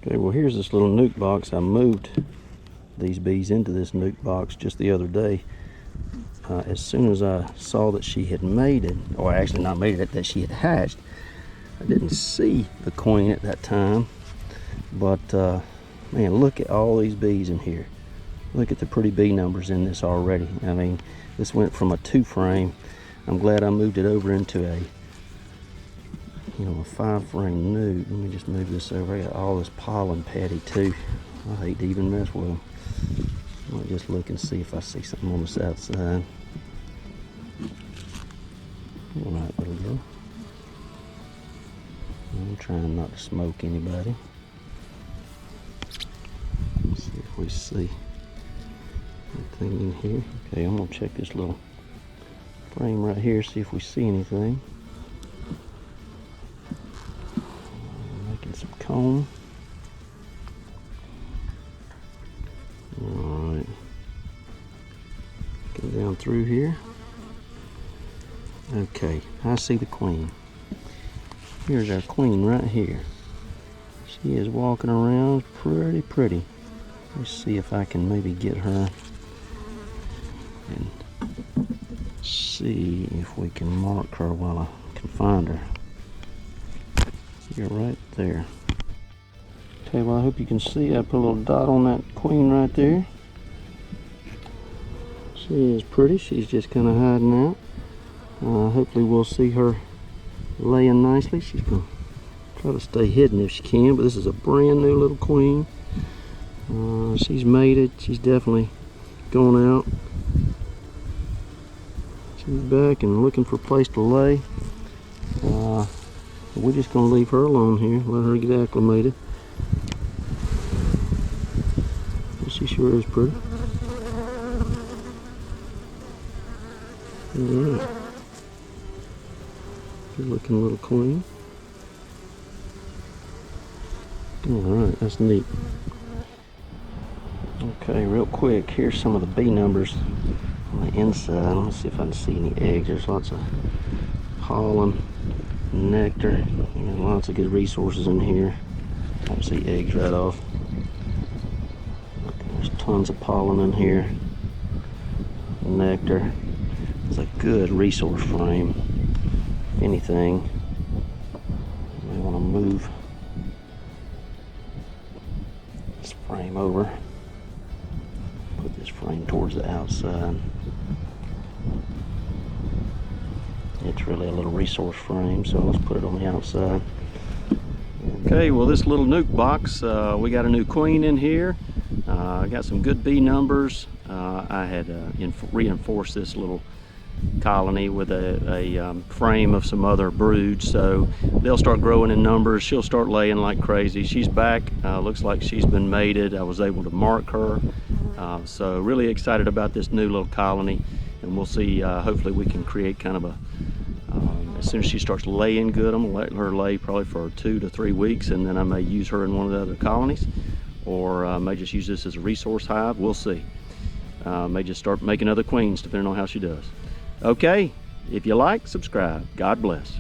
Okay, well here's this little nuke box. I moved these bees into this nuke box just the other day. As soon as I saw that she had mated, or actually not mated, that she had hatched, I didn't see the queen at that time, but man, look at all these bees in here. Look at the pretty bee numbers in this already. I mean, this went from a 2 frame. I'm glad I moved it over into a, you know, a 5 frame nuke. Let me just move this over. I got all this pollen patty too. I hate to even mess with them. I might just look and see if I see something on the south side. All right, little girl. I'm trying not to smoke anybody. Let's see if we see anything in here. Okay, I'm gonna check this little frame right here, see if we see anything. Making some comb. Alright. Go down through here. Okay, I see the queen. Here's our queen right here. She is walking around pretty pretty. Let's see if I can maybe get her and see if we can mark her while I can find her. You're right there. Okay, well I hope you can see I put a little dot on that queen right there. She is pretty. She's just kind of hiding out. Hopefully we'll see her laying nicely. She's going to try to stay hidden if she can, but this is a brand new little queen. She's mated. She's definitely going out. She's back and looking for a place to lay. We're just going to leave her alone here, let her get acclimated. She sure is pretty. Alright. Good looking little queen. Alright, that's neat. Okay, real quick, here's some of the bee numbers on the inside. Let me see if I can see any eggs. There's lots of pollen, nectar. There's lots of good resources in here. I don't see eggs right off. There's tons of pollen in here. Nectar. It's a good resource frame. If anything, we want to move this frame over. Put this frame towards the outside. It's really a little resource frame, so let's put it on the outside. Okay, well this little nuke box, we got a new queen in here. I got some good bee numbers. I had reinforced this little colony with a frame of some other broods, so they'll start growing in numbers. She'll start laying like crazy. She's back. Looks like she's been mated. I was able to mark her, so really excited about this new little colony, and we'll see. Hopefully we can create kind of a as soon as she starts laying good, I'm gonna let her lay probably for 2 to 3 weeks, and then I may use her in one of the other colonies, or I may just use this as a resource hive. We'll see. May just start making other queens depending on how she does. Okay, if you like, subscribe. God bless.